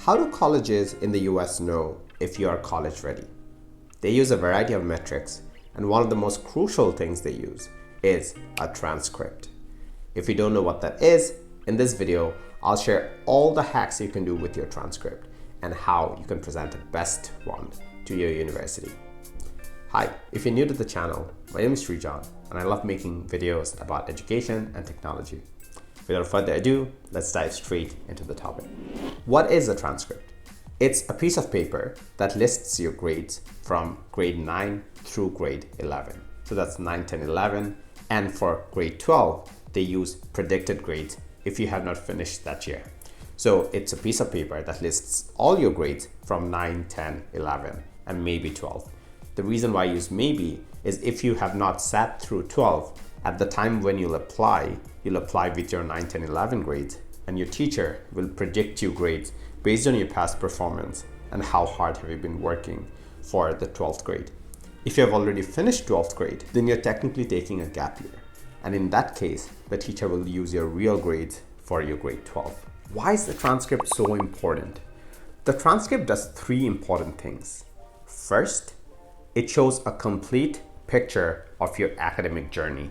How do colleges in the US know if you are college ready? They use a variety of metrics, and one of the most crucial things they use is a transcript. If you don't know what that is, in this video, I'll share all the hacks you can do with your transcript and how you can present the best one to your university. Hi, if you're new to the channel, my name is Srijon, and I love making videos about education and technology. Without further ado, let's dive straight into the topic. What is a transcript? It's a piece of paper that lists your grades from grade 9 through grade 11. So that's 9, 10, 11. And for grade 12, they use predicted grades if you have not finished that year. So it's a piece of paper that lists all your grades from 9, 10, 11, and maybe 12. The reason why I use maybe is if you have not sat through 12, at the time when you'll apply with your 9, 10, 11 grades, and your teacher will predict your grades based on your past performance and how hard have you been working for the 12th grade. If you have already finished 12th grade, then you're technically taking a gap year. And in that case, the teacher will use your real grades for your grade 12. Why is the transcript so important? The transcript does three important things. First, it shows a complete picture of your academic journey.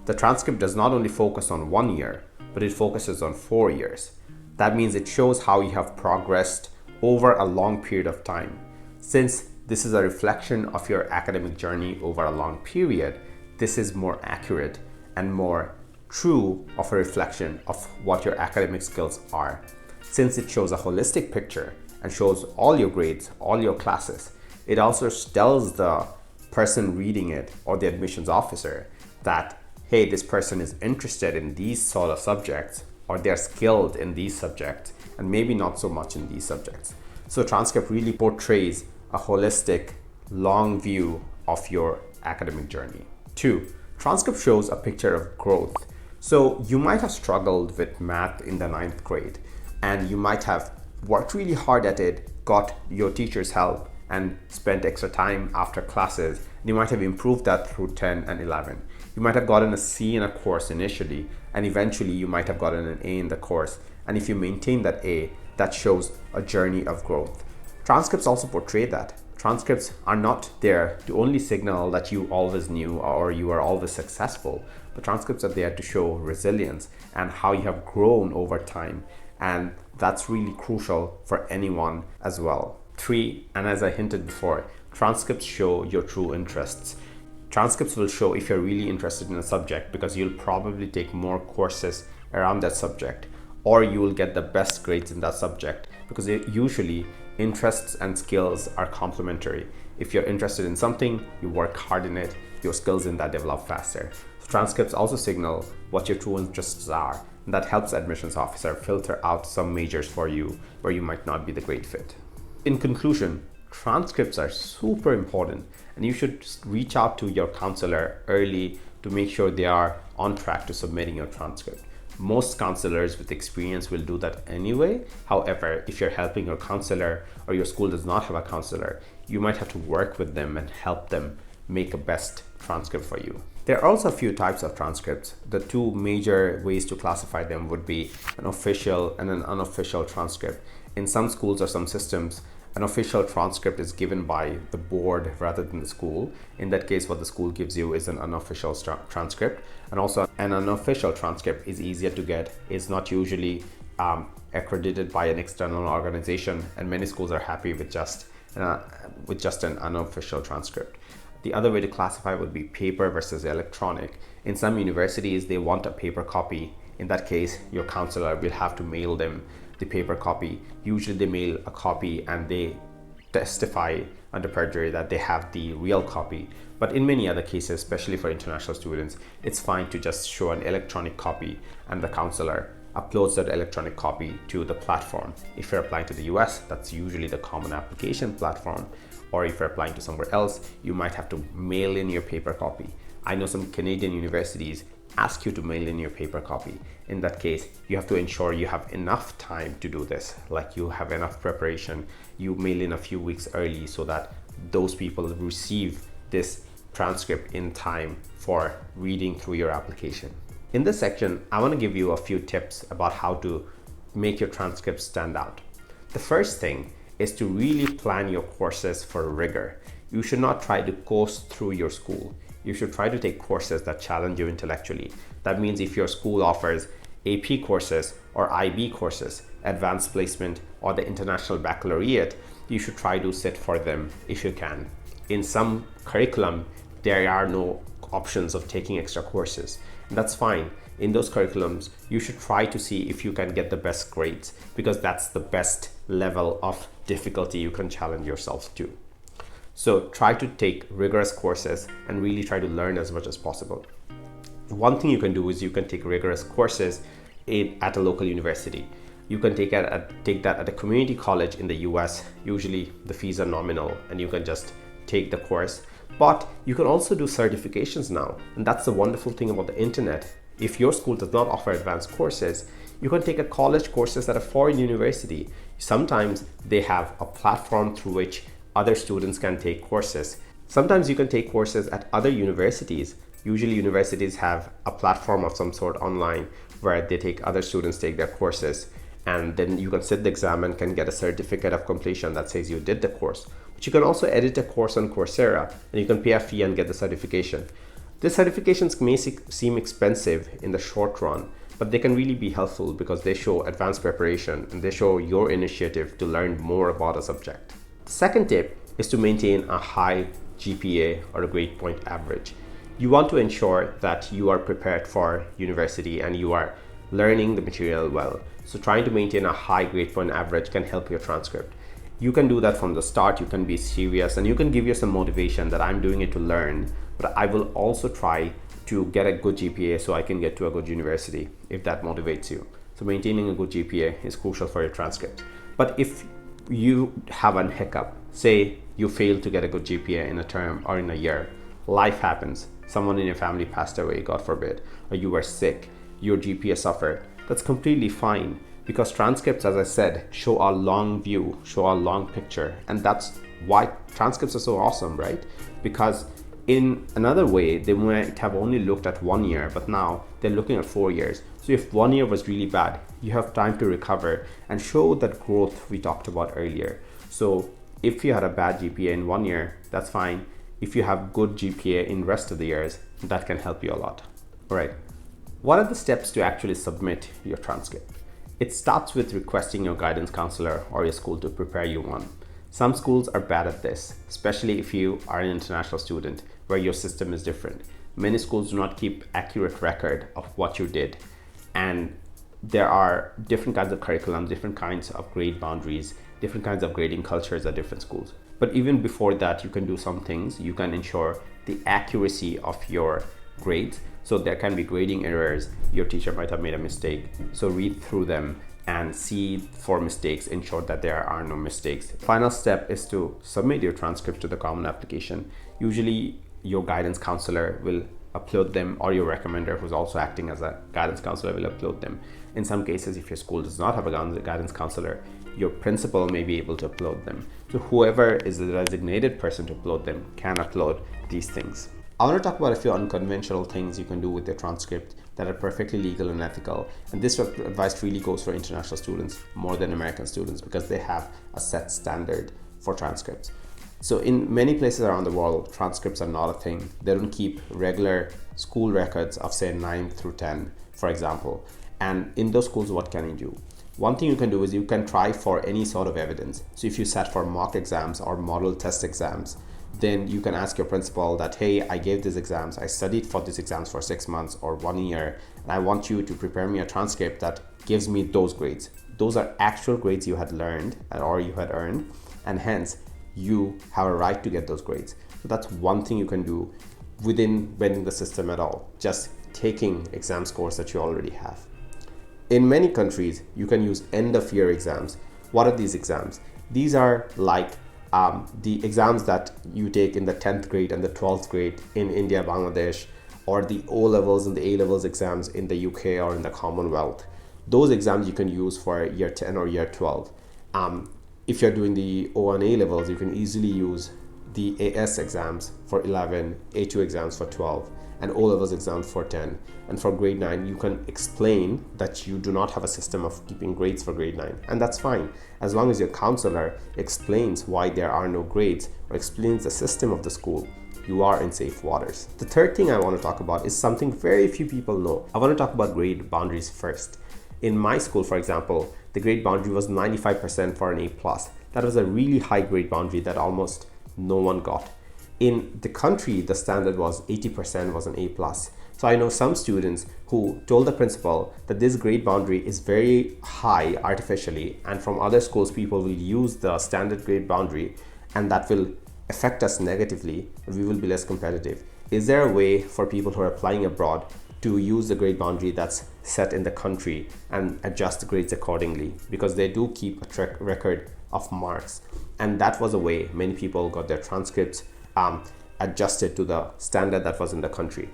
The transcript does not only focus on 1 year, but it focuses on 4 years. That means it shows how you have progressed over a long period of time. Since this is a reflection of your academic journey over a long period, this is more accurate and more true of a reflection of what your academic skills are. Since it shows a holistic picture and shows all your grades, all your classes, it also tells the person reading it or the admissions officer that, hey, this person is interested in these sort of subjects, or they're skilled in these subjects, and maybe not so much in these subjects. So transcript really portrays a holistic, long view of your academic journey. 2, transcript shows a picture of growth. So you might have struggled with math in the 9th grade, and you might have worked really hard at it, got your teacher's help, and spent extra time after classes. You might have improved that through 10 and 11. You might have gotten a C in a course initially, and eventually you might have gotten an A in the course. And if you maintain that A, that shows a journey of growth. Transcripts also portray that. Transcripts are not there to only signal that you always knew or you are always successful, but transcripts are there to show resilience and how you have grown over time. And that's really crucial for anyone as well. 3, and as I hinted before, transcripts show your true interests. Transcripts will show if you're really interested in a subject because you'll probably take more courses around that subject, or you will get the best grades in that subject because usually interests and skills are complementary. If you're interested in something, you work hard in it, your skills in that develop faster. So transcripts also signal what your true interests are, and that helps admissions officer filter out some majors for you where you might not be the great fit. In conclusion, transcripts are super important, and you should reach out to your counselor early to make sure they are on track to submitting your transcript. Most counselors with experience will do that anyway. However, if you're helping your counselor or your school does not have a counselor, you might have to work with them and help them make a best transcript for you. There are also a few types of transcripts. The two major ways to classify them would be an official and an unofficial transcript. In some schools or some systems, an official transcript is given by the board rather than the school. In that case, what the school gives you is an unofficial transcript. And also an unofficial transcript is easier to get. It's not usually accredited by an external organization, and many schools are happy with just an unofficial transcript. The other way to classify would be paper versus electronic. In some universities, they want a paper copy. In that case, your counselor will have to mail them the paper copy. Usually they mail a copy and they testify under perjury that they have the real copy. But in many other cases, especially for international students, it's fine to just show an electronic copy and the counselor uploads that electronic copy to the platform. If you're applying to the US, that's usually the Common Application platform. Or if you're applying to somewhere else, you might have to mail in your paper copy. I know some Canadian universities ask you to mail in your paper copy. In that case, you have to ensure you have enough time to do this, like you have enough preparation. You mail in a few weeks early so that those people receive this transcript in time for reading through your application. In this section, I want to give you a few tips about how to make your transcript stand out. The first thing is to really plan your courses for rigor. You should not try to coast through your school. You should try to take courses that challenge you intellectually. That means if your school offers AP courses or IB courses, advanced placement, or the international baccalaureate, you should try to sit for them if you can. In some curriculum, there are no options of taking extra courses. And that's fine. In those curriculums, you should try to see if you can get the best grades, because that's the best level of difficulty you can challenge yourself to. So try to take rigorous courses and really try to learn as much as possible. One thing you can do is you can take rigorous courses at a local university. You can take that at a community college in the US. Usually the fees are nominal and you can just take the course. But you can also do certifications now. And that's the wonderful thing about the internet. If your school does not offer advanced courses, you can take a college courses at a foreign university. Sometimes they have a platform through which other students can take courses. Sometimes you can take courses at other universities. Usually universities have a platform of some sort online where they take other students take their courses, and then you can sit the exam and can get a certificate of completion that says you did the course. But you can also edit a course on Coursera and you can pay a fee and get the certification. These certifications may seem expensive in the short run, but they can really be helpful because they show advanced preparation and they show your initiative to learn more about a subject. The second tip is to maintain a high GPA or a grade point average. You want to ensure that you are prepared for university and you are learning the material well. So trying to maintain a high grade point average can help your transcript. You can do that from the start. You can be serious and you can give yourself motivation that I'm doing it to learn, but I will also try to get a good GPA so I can get to a good university, if that motivates you. So maintaining a good GPA is crucial for your transcript. But if you have a hiccup, say you fail to get a good GPA in a term or in a year, life happens. Someone in your family passed away, God forbid, or you were sick, your GPA suffered. That's completely fine, because transcripts, as I said, show a long view, show a long picture. And that's why transcripts are so awesome, right? Because in another way, they might have only looked at 1 year, but now they're looking at 4 years. So if 1 year was really bad, you have time to recover and show that growth we talked about earlier. So if you had a bad GPA in 1 year, that's fine. If you have good GPA in rest of the years, that can help you a lot. All right. What are the steps to actually submit your transcript? It starts with requesting your guidance counselor or your school to prepare you one. Some schools are bad at this, especially if you are an international student where your system is different. Many schools do not keep accurate record of what you did, and there are different kinds of curriculums, different kinds of grade boundaries, different kinds of grading cultures at different schools. But even before that, you can do some things. You can ensure the accuracy of your grades. So there can be grading errors. Your teacher might have made a mistake. So read through them and see for mistakes, ensure that there are no mistakes. Final step is to submit your transcript to the Common application. Usually your guidance counselor will upload them, or your recommender who's also acting as a guidance counselor will upload them. In some cases, if your school does not have a guidance counselor, your principal may be able to upload them. So whoever is the designated person to upload them can upload these things. I want to talk about a few unconventional things you can do with your transcript that are perfectly legal and ethical. And this advice really goes for international students more than American students, because they have a set standard for transcripts. So in many places around the world, transcripts are not a thing. They don't keep regular school records of say 9 through 10, for example. And in those schools, what can you do? One thing you can do is you can try for any sort of evidence. So if you sat for mock exams or model test exams, then you can ask your principal that, hey, I gave these exams, I studied for these exams for 6 months or 1 year, and I want you to prepare me a transcript that gives me those grades. Those are actual grades you had learned or you had earned, and hence you have a right to get those grades. So that's one thing you can do within bending the system at all, just taking exam scores that you already have. In many countries, you can use end of year exams. What are these exams? These are like the exams that you take in the 10th grade and the 12th grade in India, Bangladesh, or the O levels and the A levels exams in the UK or in the Commonwealth. Those exams you can use for year 10 or year 12. If you're doing the O and A levels, you can easily use the AS exams for 11, A2 exams for 12, and O-levels exams for 10. And for grade 9, you can explain that you do not have a system of keeping grades for grade 9. And that's fine, as long as your counselor explains why there are no grades or explains the system of the school. You are in safe waters. The third thing I want to talk about is something very few people know. I want to talk about grade boundaries first. In my school, for example, the grade boundary was 95% for an A+. That was a really high grade boundary that almost no one got. In the country, the standard was 80% was an A+. So I know some students who told the principal that this grade boundary is very high artificially, and from other schools, people will use the standard grade boundary and that will affect us negatively and we will be less competitive. Is there a way for people who are applying abroad to use the grade boundary that's set in the country and adjust the grades accordingly? Because they do keep a record of marks, and that was a way many people got their transcripts adjusted to the standard that was in the country.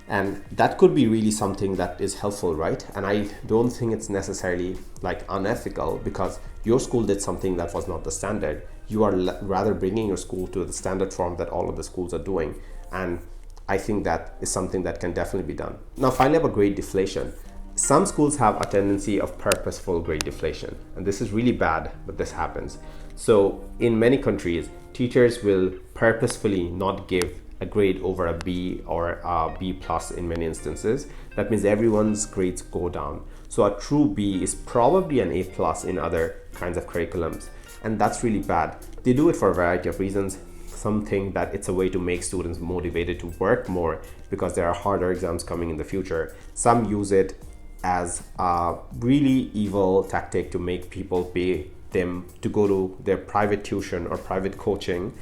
And that could be really something that is helpful, right? And I don't think it's necessarily like unethical, because your school did something that was not the standard. You are rather bringing your school to the standard form that all of the schools are doing. And I think that is something that can definitely be done. Now, finally, about grade deflation. Some schools have a tendency of purposeful grade deflation, and this is really bad, but this happens. So in many countries, teachers will purposefully not give a grade over a B or a B+ in many instances. That means everyone's grades go down. So a true B is probably an A+ in other kinds of curriculums, and that's really bad. They do it for a variety of reasons. Some think that it's a way to make students motivated to work more because there are harder exams coming in the future. Some use it as a really evil tactic to make people pay them to go to their private tuition or private coaching.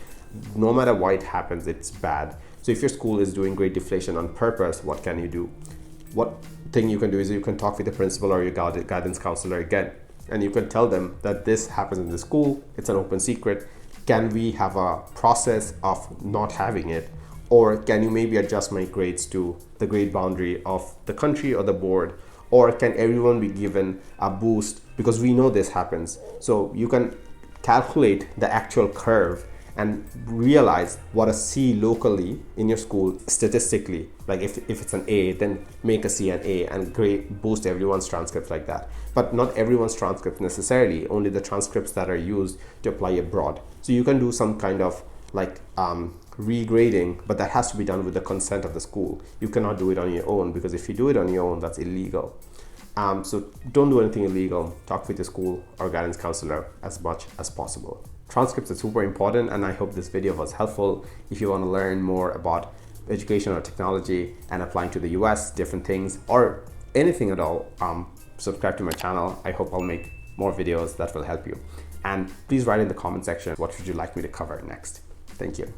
No matter why it happens, it's bad. So if your school is doing grade deflation on purpose, what can you do? What thing you can do is you can talk with the principal or your guidance counselor again, and you can tell them that this happens in the school. It's an open secret. Can we have a process of not having it? Or can you maybe adjust my grades to the grade boundary of the country or the board? Or can everyone be given a boost? Because we know this happens. So you can calculate the actual curve and realize what a C locally in your school statistically, like if it's an A, then make a C an A and boost everyone's transcripts like that. But not everyone's transcripts necessarily, only the transcripts that are used to apply abroad. So you can do some kind of like regrading, but that has to be done with the consent of the school. You cannot do it on your own, because if you do it on your own, that's illegal. So don't do anything illegal. Talk with your school or guidance counselor as much as possible. Transcripts are super important, and I hope this video was helpful. If you want to learn more about education or technology and applying to the US, different things, or anything at all, subscribe to my channel. I hope I'll make more videos that will help you. And please write in the comment section, what would you like me to cover next? Thank you.